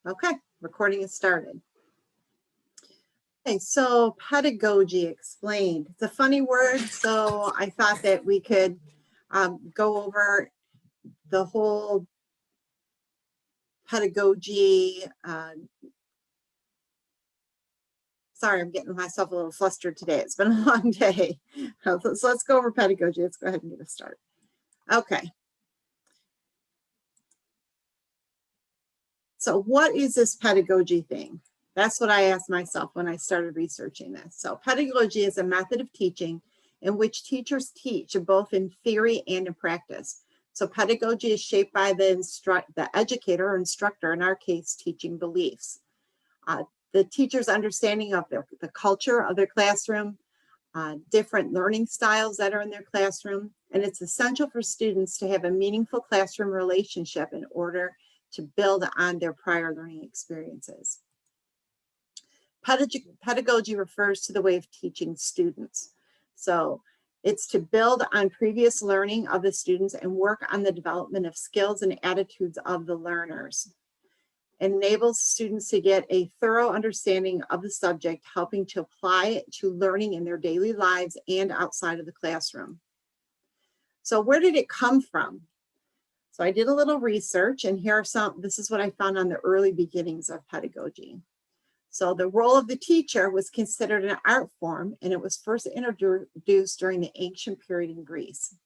Okay, recording is started. Okay, so pedagogy explained. It's a funny word, so I thought that we could go over the whole pedagogy. Sorry, I'm getting myself a little flustered today. It's been a long day. So let's go over pedagogy. Let's go ahead and get a start. Okay. So what is this pedagogy thing? That's what I asked myself when I started researching this. So pedagogy is a method of teaching in which teachers teach both in theory and in practice. So pedagogy is shaped by the educator or instructor, in our case, teaching beliefs. The teacher's understanding of the culture of their classroom, different learning styles that are in their classroom, and it's essential for students to have a meaningful classroom relationship in order to build on their prior learning experiences. Pedagogy refers to the way of teaching students. So it's to build on previous learning of the students and work on the development of skills and attitudes of the learners. It enables students to get a thorough understanding of the subject, helping to apply it to learning in their daily lives and outside of the classroom. So where did it come from? So I did a little research, and this is what I found on the early beginnings of pedagogy. So the role of the teacher was considered an art form, and it was first introduced during the ancient period in Greece.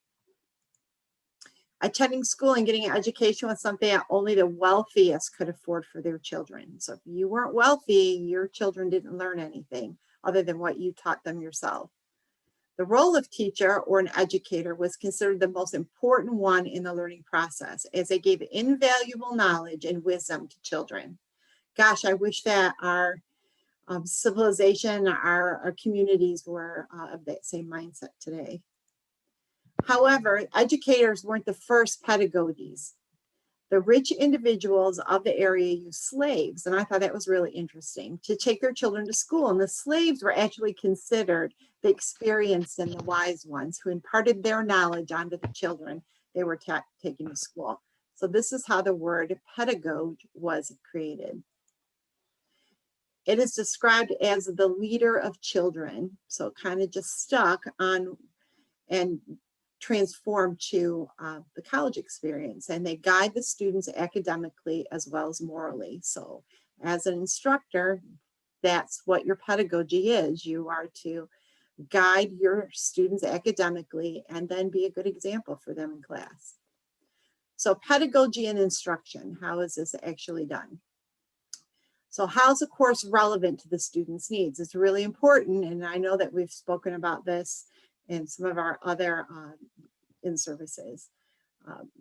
Attending school and getting an education was something that only the wealthiest could afford for their children. So if you weren't wealthy, your children didn't learn anything other than what you taught them yourself. The role of teacher or an educator was considered the most important one in the learning process, as they gave invaluable knowledge and wisdom to children. Gosh, I wish that our civilization, our communities were of that same mindset today. However, educators weren't the first pedagogues. The rich individuals of the area used slaves, and I thought that was really interesting, to take their children to school. And the slaves were actually considered the experienced and the wise ones who imparted their knowledge onto the children they were taking to school. So this is how the word pedagogue was created. It is described as the leader of children. So it kind of just stuck on and transformed to the college experience, and they guide the students academically as well as morally. So as an instructor, that's what your pedagogy is. You are to guide your students academically and then be a good example for them in class. So pedagogy and instruction, how is this actually done? So how's a course relevant to the students' needs? It's really important, and I know that we've spoken about this in some of our other in-services,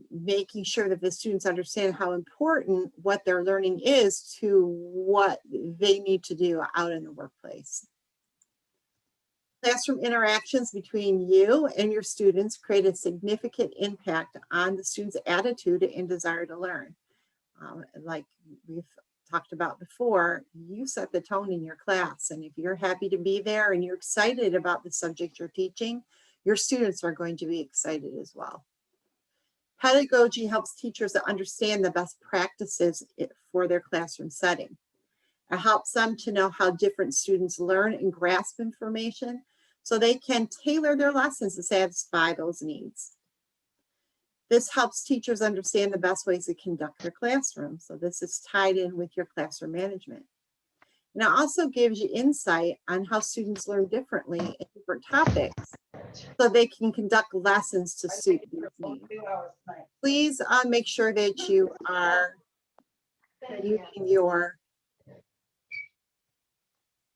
making sure that the students understand how important what they're learning is to what they need to do out in the workplace. Classroom interactions between you and your students create a significant impact on the student's attitude and desire to learn. Like we've talked about before, you set the tone in your class, and if you're happy to be there and you're excited about the subject you're teaching, your students are going to be excited as well. Pedagogy helps teachers to understand the best practices for their classroom setting. It helps them to know how different students learn and grasp information so they can tailor their lessons to satisfy those needs. This helps teachers understand the best ways to conduct their classroom. So this is tied in with your classroom management. And it also gives you insight on how students learn differently in different topics so they can conduct lessons to suit their needs. Please make sure that you are using your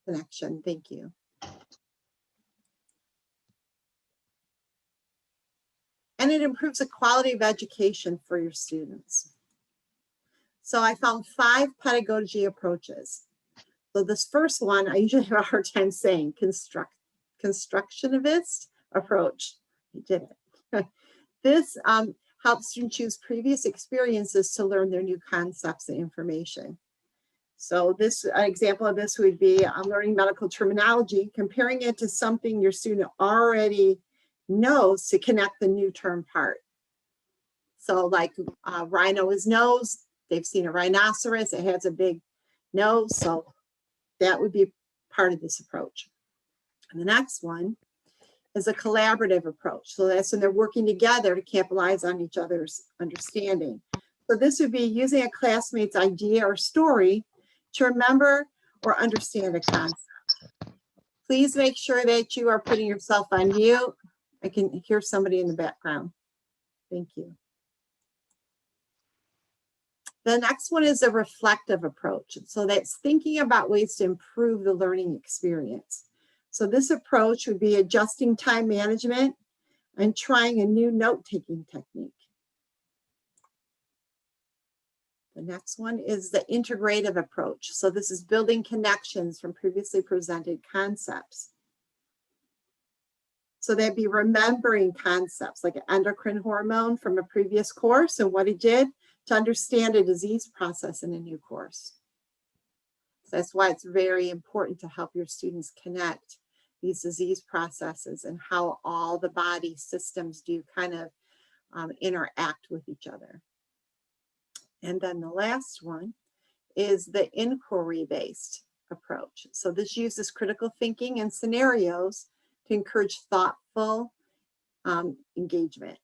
connection. Thank you. And it improves the quality of education for your students. So I found 5 pedagogy approaches. So this first one, I usually have a hard time saying, constructionist approach. You did it. This helps students choose previous experiences to learn their new concepts and information. So this example of this would be learning medical terminology, comparing it to something your student already knows to connect the new term part. So like rhino is nose, they've seen a rhinoceros, it has a big nose, so that would be part of this approach. And the next one is a collaborative approach. So that's when they're working together to capitalize on each other's understanding. So this would be using a classmate's idea or story to remember or understand a concept. Please make sure that you are putting yourself on mute. I can hear somebody in the background. Thank you. The next one is a reflective approach. So that's thinking about ways to improve the learning experience. So this approach would be adjusting time management and trying a new note-taking technique. The next one is the integrative approach. So this is building connections from previously presented concepts. So that'd be remembering concepts like endocrine hormone from a previous course and what it did to understand a disease process in a new course. So that's why it's very important to help your students connect these disease processes and how all the body systems do kind of interact with each other. And then the last one is the inquiry-based approach. So this uses critical thinking and scenarios to encourage thoughtful engagement.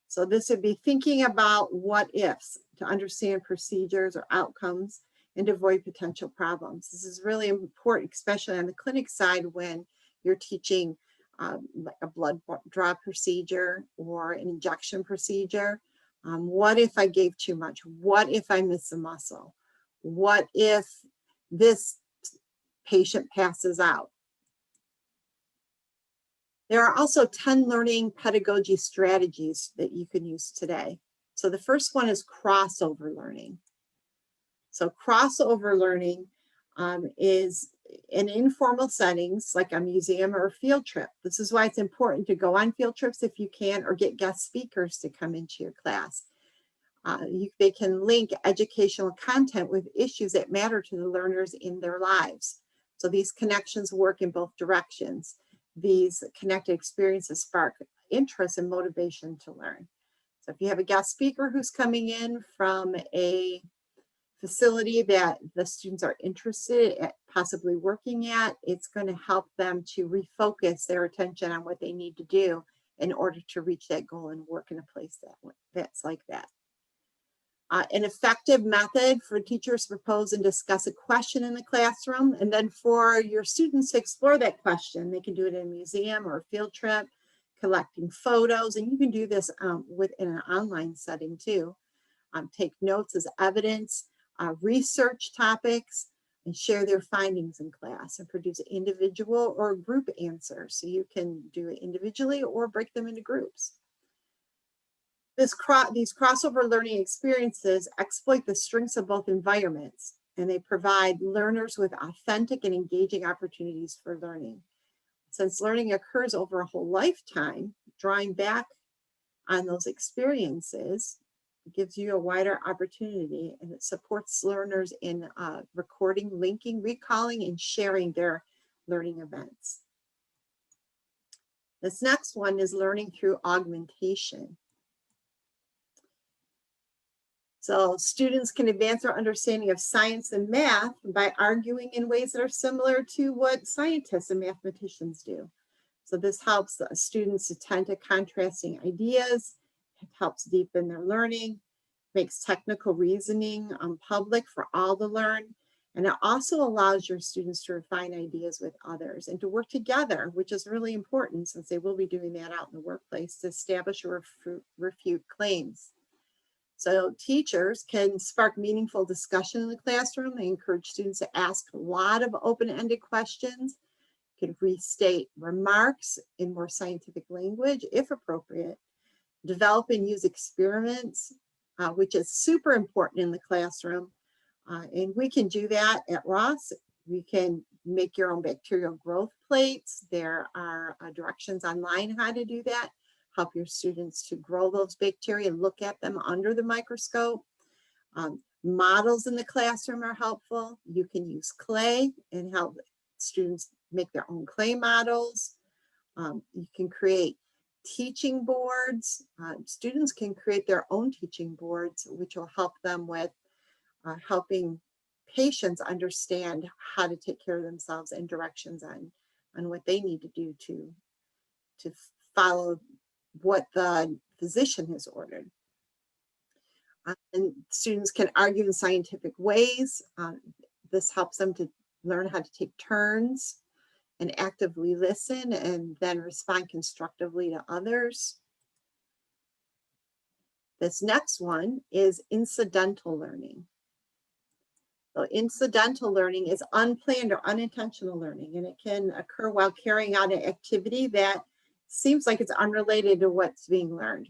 So this would be thinking about what ifs to understand procedures or outcomes and to avoid potential problems. This is really important, especially on the clinic side when you're teaching a blood draw procedure or an injection procedure. What if I gave too much? What if I miss a muscle? What if this patient passes out? There are also 10 learning pedagogy strategies that you can use today. So the first one is crossover learning. So crossover learning is in informal settings like a museum or a field trip. This is why it's important to go on field trips if you can, or get guest speakers to come into your class. They can link educational content with issues that matter to the learners in their lives. So these connections work in both directions. These connected experiences spark interest and motivation to learn. So if you have a guest speaker who's coming in from a facility that the students are interested at possibly working at, it's going to help them to refocus their attention on what they need to do in order to reach that goal and work in a place that's like that. An effective method for teachers to propose and discuss a question in the classroom, and then for your students to explore that question. They can do it in a museum or a field trip, collecting photos, and you can do this within an online setting too. Take notes as evidence, research topics, and share their findings in class, and produce individual or group answers. So you can do it individually or break them into groups. These crossover learning experiences exploit the strengths of both environments, and they provide learners with authentic and engaging opportunities for learning. Since learning occurs over a whole lifetime, drawing back on those experiences gives you a wider opportunity, and it supports learners in recording, linking, recalling, and sharing their learning events. This next one is learning through augmentation. So students can advance their understanding of science and math by arguing in ways that are similar to what scientists and mathematicians do. So this helps students attend to contrasting ideas. It helps deepen their learning, makes technical reasoning public for all to learn. And it also allows your students to refine ideas with others and to work together, which is really important since they will be doing that out in the workplace to establish or refute claims. So teachers can spark meaningful discussion in the classroom. They encourage students to ask a lot of open-ended questions, can restate remarks in more scientific language if appropriate, develop and use experiments, which is super important in the classroom. And we can do that at Ross. You can make your own bacterial growth plates. There are directions online how to do that. Help your students to grow those bacteria and look at them under the microscope. Models in the classroom are helpful. You can use clay and help students make their own clay models. You can create teaching boards. Students can create their own teaching boards, which will help them with helping patients understand how to take care of themselves and directions on what they need to do to follow what the physician has ordered. And students can argue in scientific ways. This helps them to learn how to take turns and actively listen and then respond constructively to others. This next one is incidental learning. So incidental learning is unplanned or unintentional learning, and it can occur while carrying out an activity that seems like it's unrelated to what's being learned.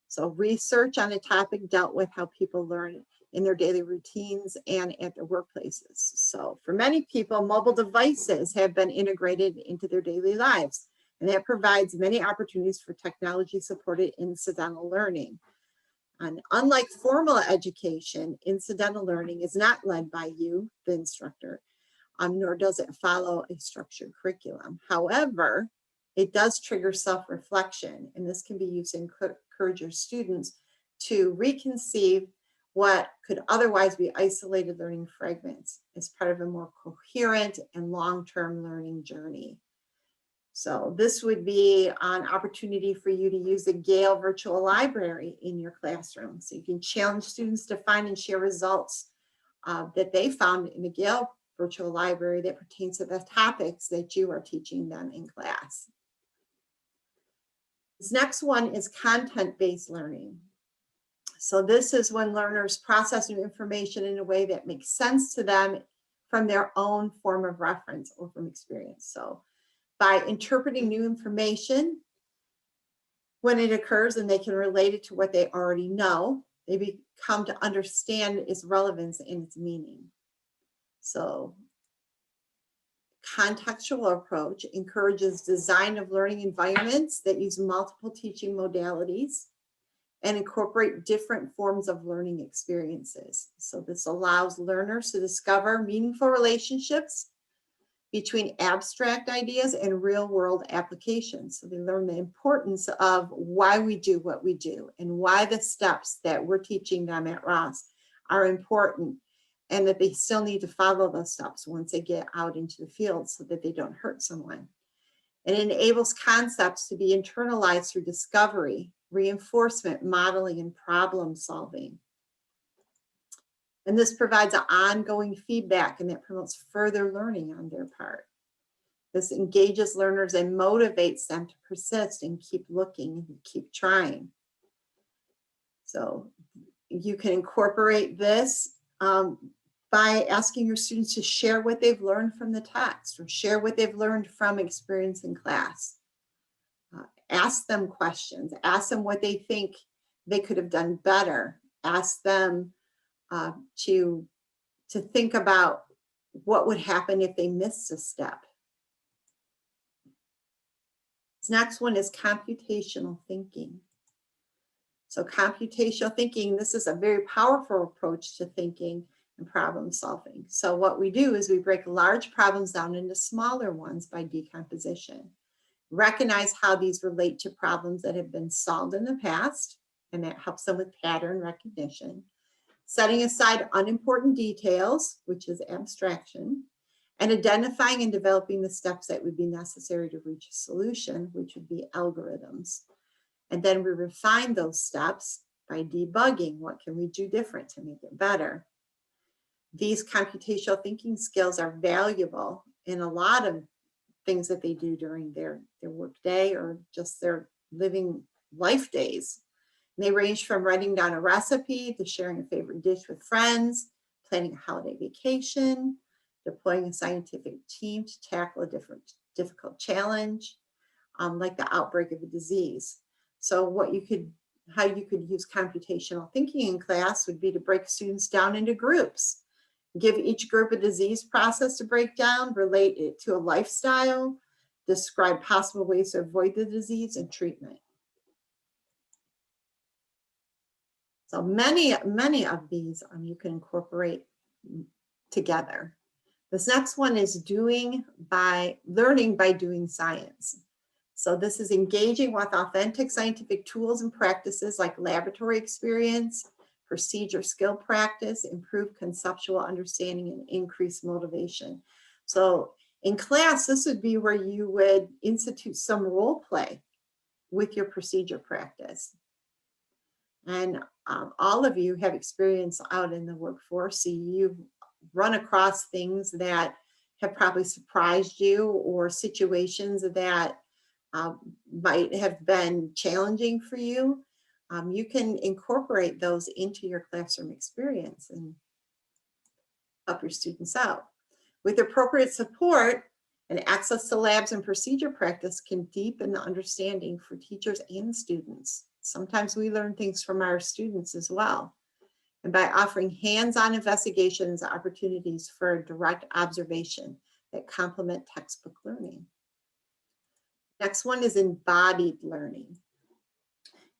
So research on a topic dealt with how people learn in their daily routines and at their workplaces. So for many people, mobile devices have been integrated into their daily lives, and that provides many opportunities for technology-supported incidental learning. And unlike formal education, incidental learning is not led by you, the instructor, nor does it follow a structured curriculum. However, it does trigger self-reflection, and this can be used to encourage your students to reconceive what could otherwise be isolated learning fragments as part of a more coherent and long-term learning journey. So this would be an opportunity for you to use the Gale virtual library in your classroom. So you can challenge students to find and share results that they found in the Gale virtual library that pertains to the topics that you are teaching them in class. This next one is content-based learning. So this is when learners process new information in a way that makes sense to them from their own form of reference or from experience. So by interpreting new information when it occurs and they can relate it to what they already know, they become to understand its relevance and its meaning. So contextual approach encourages design of learning environments that use multiple teaching modalities and incorporate different forms of learning experiences. So this allows learners to discover meaningful relationships between abstract ideas and real world applications. So they learn the importance of why we do what we do and why the steps that we're teaching them at Ross are important, and that they still need to follow those steps once they get out into the field so that they don't hurt someone. It enables concepts to be internalized through discovery, reinforcement, modeling, and problem solving. And this provides an ongoing feedback, and that promotes further learning on their part. This engages learners and motivates them to persist and keep looking and keep trying. So you can incorporate this by asking your students to share what they've learned from the text or share what they've learned from experience in class. Ask them questions, ask them what they think they could have done better, ask them to think about what would happen if they missed a step. This next one is computational thinking. So computational thinking, this is a very powerful approach to thinking and problem solving. So what we do is we break large problems down into smaller ones by decomposition. Recognize how these relate to problems that have been solved in the past, and that helps them with pattern recognition. Setting aside unimportant details, which is abstraction, and identifying and developing the steps that would be necessary to reach a solution, which would be algorithms. And then we refine those steps by debugging. What can we do different to make it better? These computational thinking skills are valuable in a lot of things that they do during their work day or just their living life days. And they range from writing down a recipe to sharing a favorite dish with friends, planning a holiday vacation, deploying a scientific team to tackle a difficult challenge, like the outbreak of a disease. So how you could use computational thinking in class would be to break students down into groups. Give each group a disease process to break down, relate it to a lifestyle, describe possible ways to avoid the disease and treatment. So many of these you can incorporate together. This next one is learning by doing science. So this is engaging with authentic scientific tools and practices like laboratory experience, procedure skill practice, improve conceptual understanding, and increase motivation. So in class, this would be where you would institute some role play with your procedure practice. And all of you have experience out in the workforce, so you've run across things that have probably surprised you, or situations that might have been challenging for you. You can incorporate those into your classroom experience and help your students out. With appropriate support, and access to labs and procedure practice can deepen the understanding for teachers and students. Sometimes we learn things from our students as well. And by offering hands-on investigations, opportunities for direct observation that complement textbook learning. Next one is embodied learning.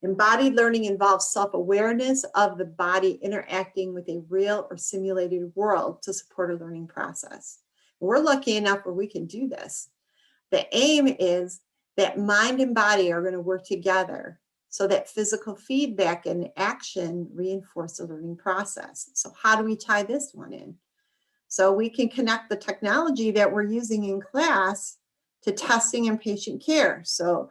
Embodied learning involves self-awareness of the body interacting with a real or simulated world to support a learning process. We're lucky enough where we can do this. The aim is that mind and body are going to work together so that physical feedback and action reinforce the learning process. So how do we tie this one in? So we can connect the technology that we're using in class to testing and patient care. So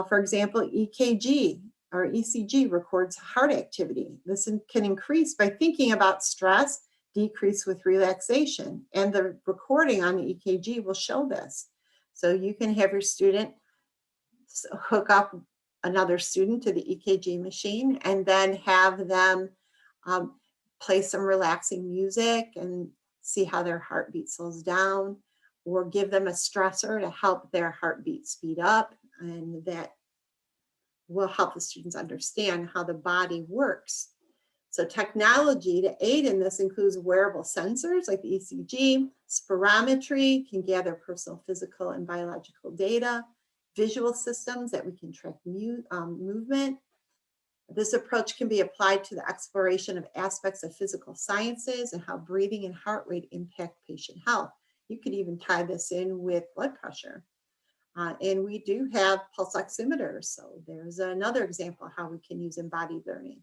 for example, EKG or ECG records heart activity. This can increase by thinking about stress, decrease with relaxation, and the recording on the EKG will show this. So you can have your student hook up another student to the EKG machine and then have them play some relaxing music and see how their heartbeat slows down, or give them a stressor to help their heartbeat speed up, and that will help the students understand how the body works. So technology to aid in this includes wearable sensors like the ECG, spirometry can gather personal physical and biological data, visual systems that we can track movement. This approach can be applied to the exploration of aspects of physical sciences and how breathing and heart rate impact patient health. You could even tie this in with blood pressure. And we do have pulse oximeters, so there's another example of how we can use embodied learning.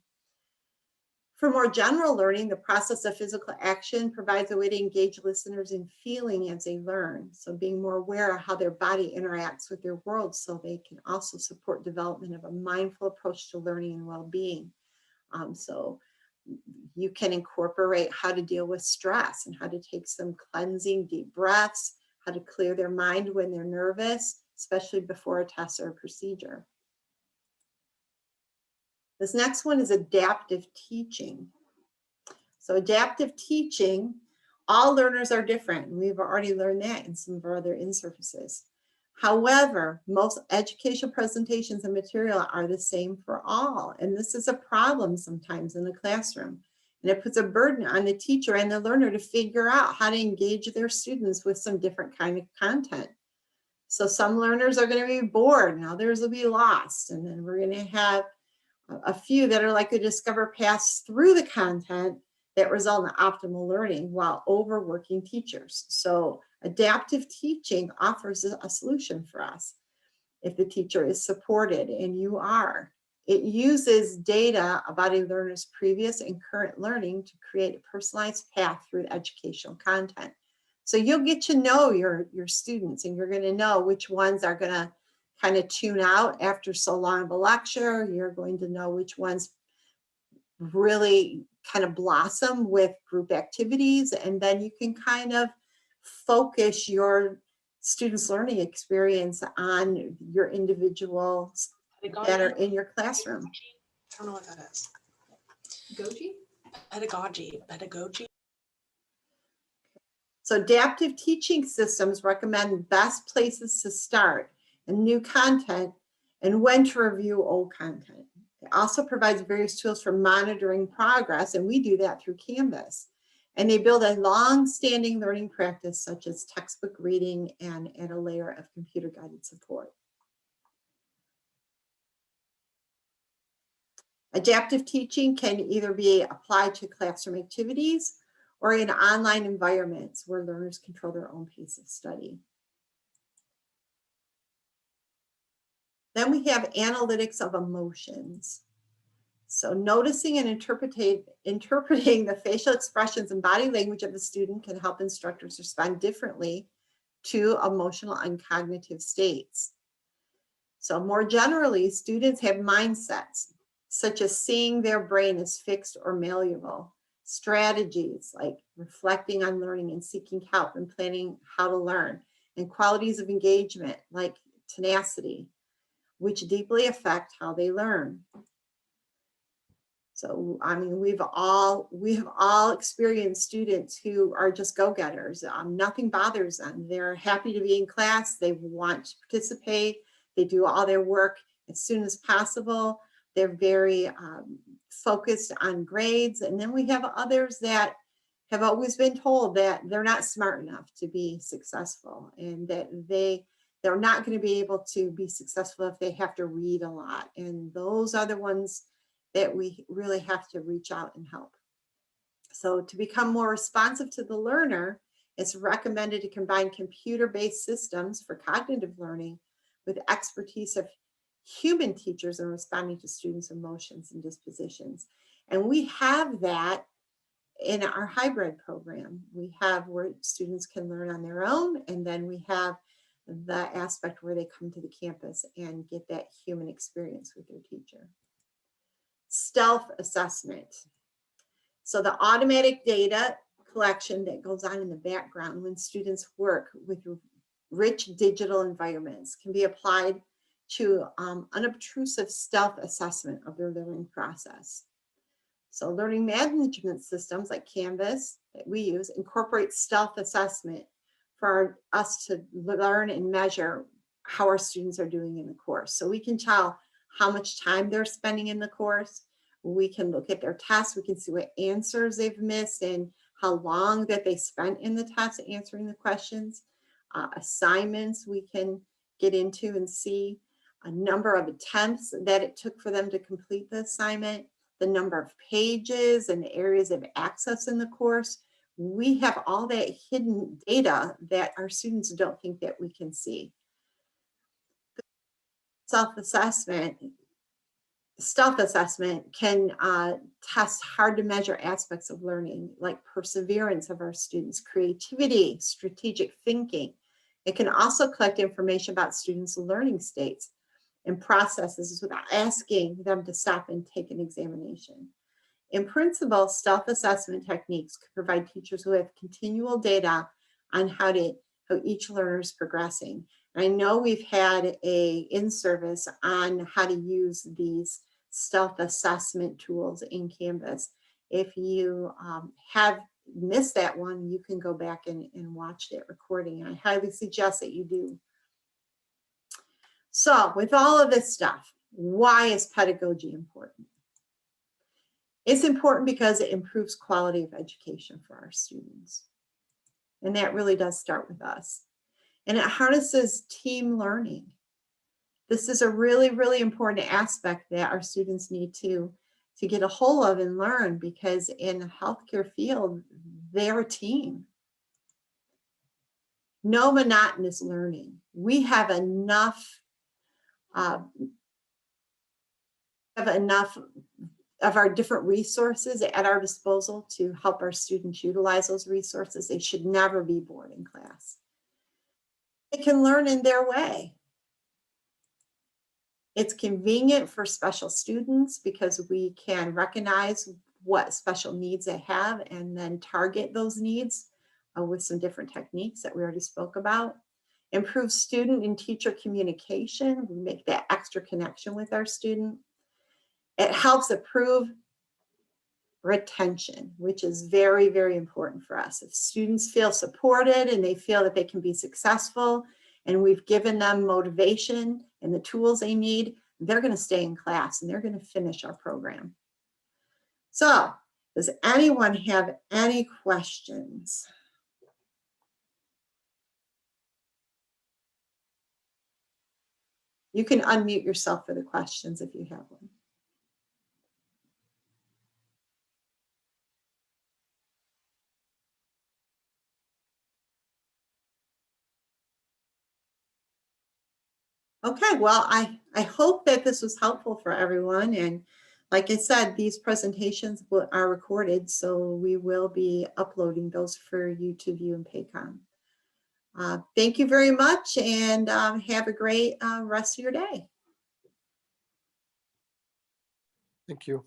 For more general learning, the process of physical action provides a way to engage listeners in feeling as they learn. So being more aware of how their body interacts with their world, so they can also support development of a mindful approach to learning and well-being. So you can incorporate how to deal with stress and how to take some cleansing deep breaths, how to clear their mind when they're nervous, especially before a test or a procedure. This next one is adaptive teaching. So adaptive teaching, all learners are different. And we've already learned that in some of our other in-services. However, most educational presentations and material are the same for all. And this is a problem sometimes in the classroom. And it puts a burden on the teacher and the learner to figure out how to engage their students with some different kind of content. So some learners are going to be bored, and others will be lost. And then we're going to have a few that are likely to discover paths through the content that result in optimal learning while overworking teachers. So adaptive teaching offers a solution for us if the teacher is supported, and you are. It uses data about a learner's previous and current learning to create a personalized path through the educational content. So you'll get to know your students, and you're going to know which ones are going to kind of tune out after so long of a lecture. You're going to know which ones really kind of blossom with group activities, and then you can kind of focus your students' learning experience on your individuals that are in your classroom. I don't know what that is. Pedagogy. So adaptive teaching systems recommend best places to start and new content and when to review old content. It also provides various tools for monitoring progress, and we do that through Canvas. And they build a long-standing learning practice such as textbook reading and add a layer of computer-guided support. Adaptive teaching can either be applied to classroom activities or in online environments where learners control their own pace of study. Then we have analytics of emotions. So noticing and interpreting the facial expressions and body language of the student can help instructors respond differently to emotional and cognitive states. So more generally, students have mindsets such as seeing their brain as fixed or malleable, strategies like reflecting on learning and seeking help and planning how to learn, and qualities of engagement like tenacity, which deeply affect how they learn. So, I mean, we have all experienced students who are just go-getters. Nothing bothers them. They're happy to be in class. They want to participate. They do all their work as soon as possible. They're very focused on grades. And then we have others that have always been told that they're not smart enough to be successful, and that they're not going to be able to be successful if they have to read a lot. And those are the ones that we really have to reach out and help. So to become more responsive to the learner, it's recommended to combine computer-based systems for cognitive learning with expertise of human teachers in responding to students' emotions and dispositions. And we have that in our hybrid program. We have where students can learn on their own, and then we have the aspect where they come to the campus and get that human experience with their teacher. Stealth assessment. So the automatic data collection that goes on in the background when students work with rich digital environments can be applied to unobtrusive stealth assessment of their learning process. So learning management systems like Canvas that we use incorporate stealth assessment for us to learn and measure how our students are doing in the course. So we can tell how much time they're spending in the course. We can look at their tests. We can see what answers they've missed and how long that they spent in the test answering the questions. Assignments we can get into and see a number of attempts that it took for them to complete the assignment, the number of pages and the areas of access in the course. We have all that hidden data that our students don't think that we can see. Self-assessment, stealth assessment can test hard to measure aspects of learning, like perseverance of our students, creativity, strategic thinking. It can also collect information about students' learning states and processes without asking them to stop and take an examination. In principle, stealth assessment techniques could provide teachers who have continual data on how each learner is progressing. I know we've had a in-service on how to use these stealth assessment tools in Canvas. If you have missed that one, you can go back and watch that recording. And I highly suggest that you do. So with all of this stuff, why is pedagogy important? It's important because it improves quality of education for our students. And that really does start with us. And it harnesses team learning. This is a really, really important aspect that our students need to get a hold of and learn, because in the healthcare field, they're a team. No monotonous learning. We have enough of our different resources at our disposal to help our students utilize those resources. They should never be bored in class. They can learn in their way. It's convenient for special students because we can recognize what special needs they have and then target those needs with some different techniques that we already spoke about. Improve student and teacher communication. We make that extra connection with our student. It helps improve retention, which is very, very important for us. If students feel supported and they feel that they can be successful and we've given them motivation and the tools they need, they're going to stay in class and they're going to finish our program. So, does anyone have any questions? You can unmute yourself for the questions if you have one. Okay, well, I hope that this was helpful for everyone, and Like I said, these presentations are recorded, so we will be uploading those for you to view in Paycom. Thank you very much, and have a great rest of your day. Thank you.